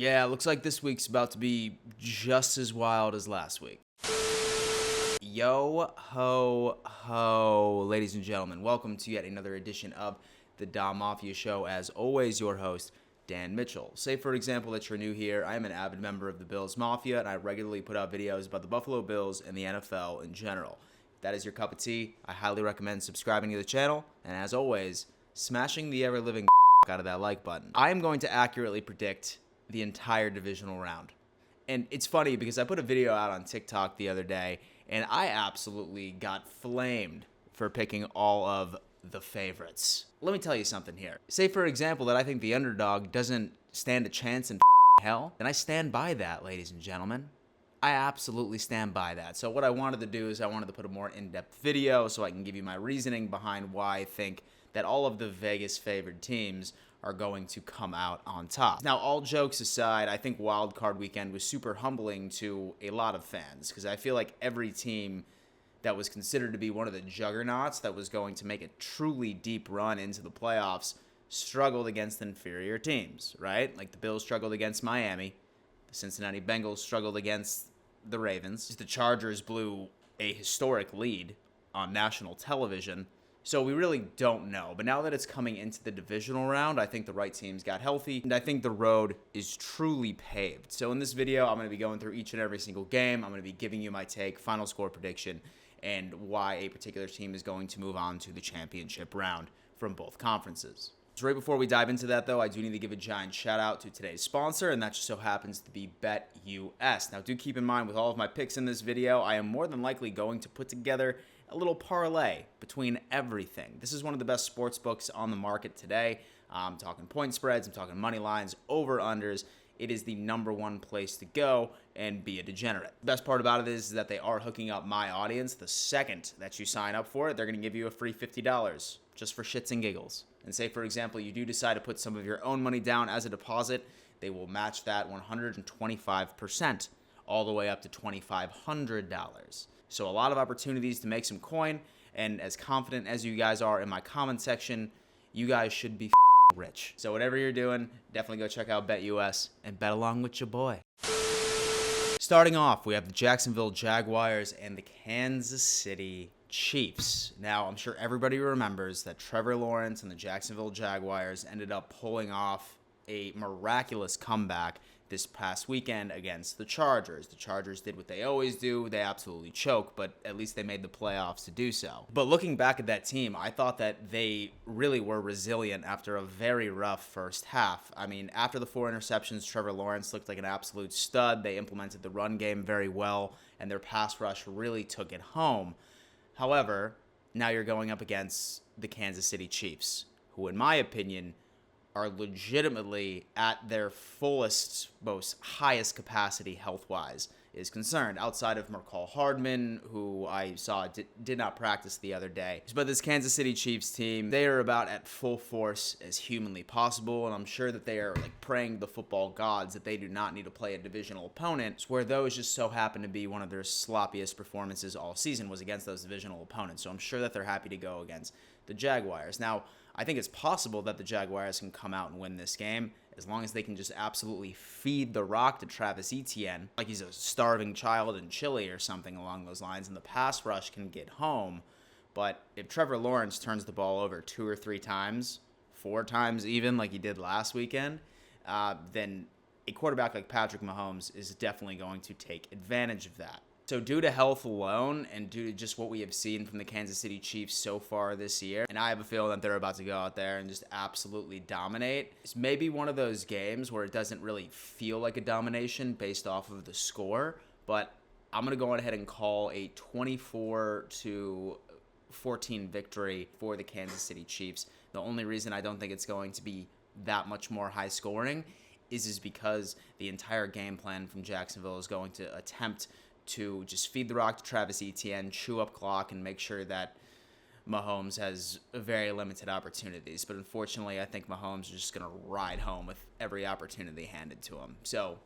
Yeah, looks like this week's about to be just as wild as last week. Yo ho ho, ladies and gentlemen. Welcome to yet another edition of the Dom Mafia Show. As always, your host, Dan Mitchell. Say, for example, that you're new here. I am an avid member of the Bills Mafia, and I regularly put out videos about the Buffalo Bills and the NFL in general. If that is your cup of tea, I highly recommend subscribing to the channel, and as always, smashing the ever-living out of that like button. I am going to accurately predict the entire divisional round. And it's funny because I put a video out on TikTok the other day, and I absolutely got flamed for picking all of the favorites. Let me tell you something here. Say, for example, that I think the underdog doesn't stand a chance in hell, and I stand by that, ladies and gentlemen. I absolutely stand by that. So what I wanted to do is I wanted to put a more in-depth video so I can give you my reasoning behind why I think that all of the Vegas favored teams are going to come out on top. Now, all jokes aside, I think Wild Card Weekend was super humbling to a lot of fans because I feel like every team that was considered to be one of the juggernauts that was going to make a truly deep run into the playoffs struggled against inferior teams, right? Like the Bills struggled against Miami. The Cincinnati Bengals struggled against the Ravens. The Chargers blew a historic lead on national television. So we really don't know. But now that it's coming into the divisional round, I think the right teams got healthy, and I think the road is truly paved. So in this video, I'm going to be going through each and every single game. I'm going to be giving you my take, final score prediction, and why a particular team is going to move on to the championship round from both conferences. So right before we dive into that, though, I do need to give a giant shout out to today's sponsor, and that just so happens to be BetUS. Now, do keep in mind, with all of my picks in this video, I am more than likely going to put together a little parlay between everything. This is one of the best sports books on the market today. I'm talking point spreads, I'm talking money lines, over-unders. It is the number one place to go and be a degenerate. The best part about it is that they are hooking up my audience. The second that you sign up for it, they're going to give you a free $50 just for shits and giggles. And say, for example, you do decide to put some of your own money down as a deposit, they will match that 125%, all the way up to $2,500. So a lot of opportunities to make some coin, and as confident as you guys are in my comment section, you guys should be rich. So whatever you're doing, definitely go check out BetUS and bet along with your boy. Starting off, we have the Jacksonville Jaguars and the Kansas City Chiefs. Now, I'm sure everybody remembers that Trevor Lawrence and the Jacksonville Jaguars ended up pulling off a miraculous comeback this past weekend against the Chargers. The Chargers did what they always do. They absolutely choke, but at least they made the playoffs to do so. But looking back at that team, I thought that they really were resilient after a very rough first half. I mean, after the 4 interceptions, Trevor Lawrence looked like an absolute stud. They implemented the run game very well, and their pass rush really took it home. However, now you're going up against the Kansas City Chiefs, who, in my opinion, are legitimately at their fullest, most highest capacity health-wise is concerned, outside of Mecole Hardman, who I saw did not practice the other day. But this Kansas City Chiefs team, they are about at full force as humanly possible, and I'm sure that they are like praying to the football gods that they do not need to play a divisional opponent, where those just so happen to be one of their sloppiest performances all season was against those divisional opponents. So I'm sure that they're happy to go against the Jaguars. Now, I think it's possible that the Jaguars can come out and win this game as long as they can just absolutely feed the rock to Travis Etienne like he's a starving child in Chile or something along those lines, and the pass rush can get home. But if Trevor Lawrence turns the ball over 2 or 3 times, 4 times even, like he did last weekend, then a quarterback like Patrick Mahomes is definitely going to take advantage of that. So due to health alone and due to just what we have seen from the Kansas City Chiefs so far this year, and I have a feeling that they're about to go out there and just absolutely dominate, it's maybe one of those games where it doesn't really feel like a domination based off of the score, but I'm going to go ahead and call a 24-14 victory for the Kansas City Chiefs. The only reason I don't think it's going to be that much more high scoring is because the entire game plan from Jacksonville is going to attempt to just feed the rock to Travis Etienne, chew up clock, and make sure that Mahomes has very limited opportunities. But unfortunately, I think Mahomes is just going to ride home with every opportunity handed to him. So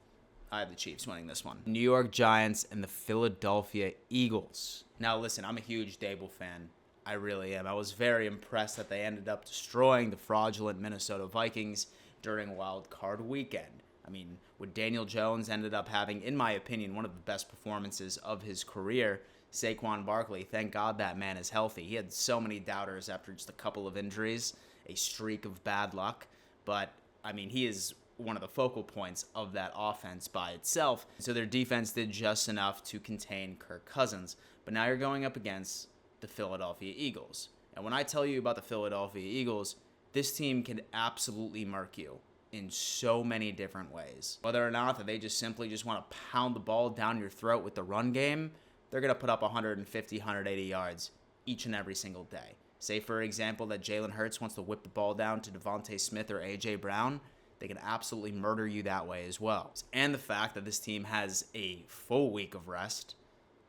I have the Chiefs winning this one. New York Giants and the Philadelphia Eagles. Now, listen, I'm a huge Dable fan. I really am. I was very impressed that they ended up destroying the fraudulent Minnesota Vikings during Wild Card Weekend. I mean, what Daniel Jones ended up having, in my opinion, one of the best performances of his career. Saquon Barkley, thank God that man is healthy. He had so many doubters after just a couple of injuries, a streak of bad luck. But, I mean, he is one of the focal points of that offense by itself. So their defense did just enough to contain Kirk Cousins. But now you're going up against the Philadelphia Eagles. And when I tell you about the Philadelphia Eagles, this team can absolutely murk you in so many different ways. Whether or not that they just simply just want to pound the ball down your throat with the run game, they're going to put up 150, 180 yards each and every single day. Say, for example, that Jalen Hurts wants to whip the ball down to Devontae Smith or A.J. Brown. They can absolutely murder you that way as well. And the fact that this team has a full week of rest,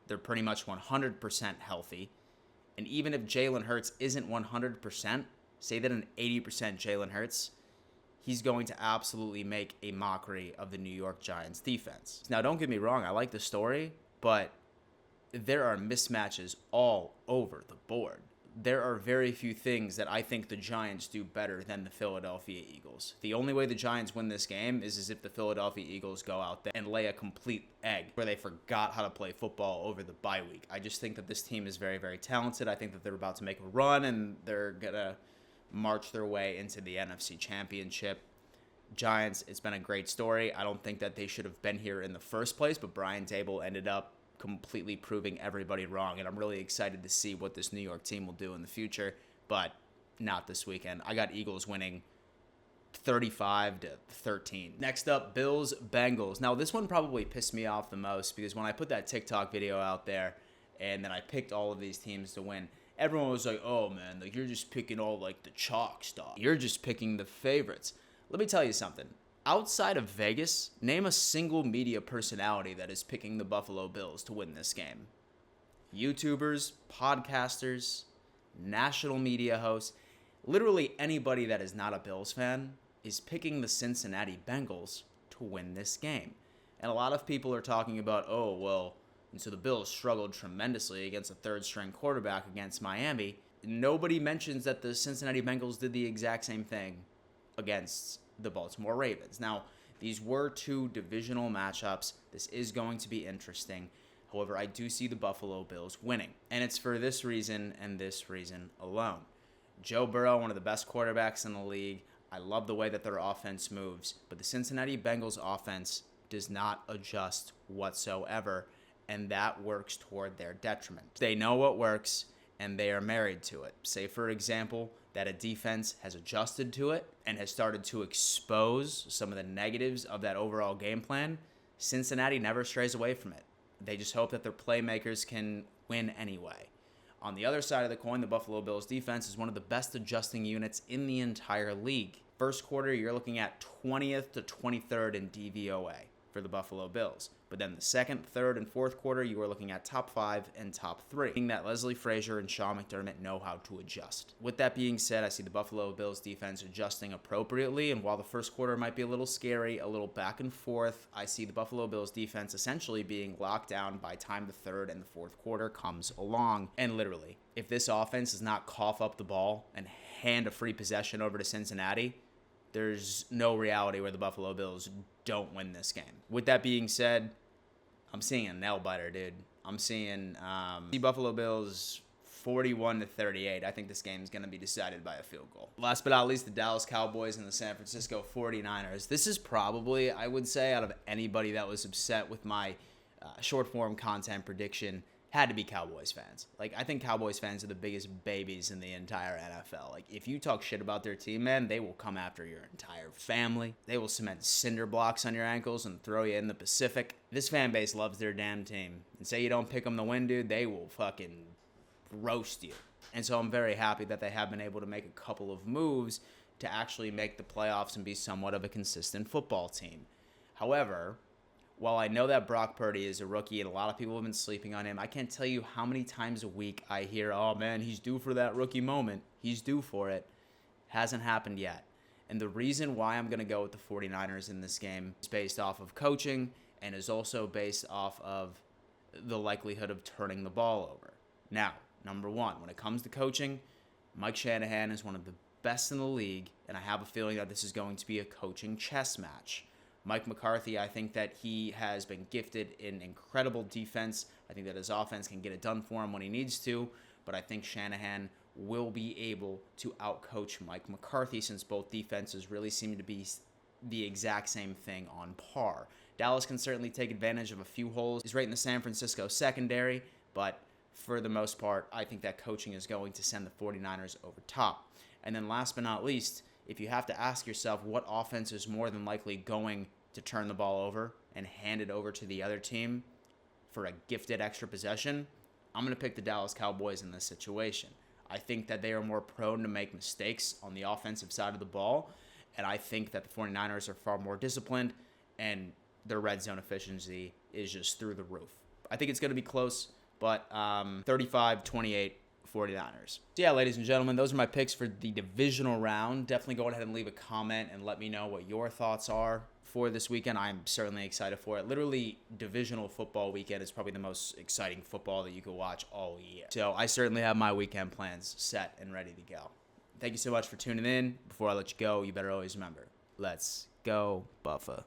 they're pretty much 100% healthy. And even if Jalen Hurts isn't 100%, say that an 80% Jalen Hurts, he's going to absolutely make a mockery of the New York Giants defense. Now, don't get me wrong, I like the story, but there are mismatches all over the board. There are very few things that I think the Giants do better than the Philadelphia Eagles. The only way the Giants win this game is as if the Philadelphia Eagles go out there and lay a complete egg where they forgot how to play football over the bye week. I just think that this team is very, very talented. I think that they're about to make a run and they're going to march their way into the NFC Championship. Giants, it's been a great story. I don't think that they should have been here in the first place, but Brian Daboll ended up completely proving everybody wrong, and I'm really excited to see what this New York team will do in the future, but not this weekend. I got Eagles winning 35-13. Next up, Bills Bengals. Now, this one probably pissed me off the most because when I put that TikTok video out there and then I picked all of these teams to win, everyone was like, oh man, like you're just picking all like the chalk stuff. You're just picking the favorites. Let me tell you something. Outside of Vegas, name a single media personality that is picking the Buffalo Bills to win this game. YouTubers, podcasters, national media hosts, literally anybody that is not a Bills fan is picking the Cincinnati Bengals to win this game. And a lot of people are talking about, oh, well, and so the Bills struggled tremendously against a third-string quarterback against Miami. Nobody mentions that the Cincinnati Bengals did the exact same thing against the Baltimore Ravens. Now, these were two divisional matchups. This is going to be interesting. However, I do see the Buffalo Bills winning. And it's for this reason and this reason alone. Joe Burrow, one of the best quarterbacks in the league. I love the way that their offense moves. But the Cincinnati Bengals offense does not adjust whatsoever. And that works toward their detriment. They know what works, and they are married to it. Say, for example, that a defense has adjusted to it and has started to expose some of the negatives of that overall game plan. Cincinnati never strays away from it. They just hope that their playmakers can win anyway. On the other side of the coin, the Buffalo Bills defense is one of the best adjusting units in the entire league. First quarter, you're looking at 20th to 23rd in DVOA for the Buffalo Bills. But then the second, third, and fourth quarter, you are looking at top 5 and top 3. Meaning that Leslie Frazier and Sean McDermott know how to adjust. With that being said, I see the Buffalo Bills defense adjusting appropriately. And while the first quarter might be a little scary, a little back and forth, I see the Buffalo Bills defense essentially being locked down by time the third and the fourth quarter comes along. And literally, if this offense does not cough up the ball and hand a free possession over to Cincinnati, there's no reality where the Buffalo Bills don't win this game. With that being said, I'm seeing a nail biter, dude. I'm seeing the Buffalo Bills 41-38. I think this game is going to be decided by a field goal. Last but not least, the Dallas Cowboys and the San Francisco 49ers. This is probably, I would say, out of anybody that was upset with my short-form content prediction, had to be Cowboys fans. Like, I think Cowboys fans are the biggest babies in the entire NFL. Like, if you talk shit about their team, man, they will come after your entire family. They will cement cinder blocks on your ankles and throw you in the Pacific. This fan base loves their damn team. And say you don't pick them to win, dude, they will fucking roast you. And so I'm very happy that they have been able to make a couple of moves to actually make the playoffs and be somewhat of a consistent football team. However, while I know that Brock Purdy is a rookie and a lot of people have been sleeping on him, I can't tell you how many times a week I hear, oh man, he's due for that rookie moment. He's due for it. Hasn't happened yet. And the reason why I'm going to go with the 49ers in this game is based off of coaching and is also based off of the likelihood of turning the ball over. Now, number one, when it comes to coaching, Mike Shanahan is one of the best in the league, and I have a feeling that this is going to be a coaching chess match. Mike McCarthy, I think that he has been gifted in incredible defense. I think that his offense can get it done for him when he needs to, but I think Shanahan will be able to outcoach Mike McCarthy since both defenses really seem to be the exact same thing on par. Dallas can certainly take advantage of a few holes. He's right in the San Francisco secondary, but for the most part, I think that coaching is going to send the 49ers over top. And then last but not least, if you have to ask yourself what offense is more than likely going to turn the ball over and hand it over to the other team for a gifted extra possession, I'm going to pick the Dallas Cowboys in this situation. I think that they are more prone to make mistakes on the offensive side of the ball, and I think that the 49ers are far more disciplined, and their red zone efficiency is just through the roof. I think it's going to be close, but 35-28 49ers. So yeah, ladies and gentlemen, those are my picks for the divisional round. Definitely go ahead and leave a comment and let me know what your thoughts are for this weekend. I'm certainly excited for it. Literally, divisional football weekend is probably the most exciting football that you could watch all year. So I certainly have my weekend plans set and ready to go. Thank you so much for tuning in. Before I let you go, you better always remember, let's go Buffalo.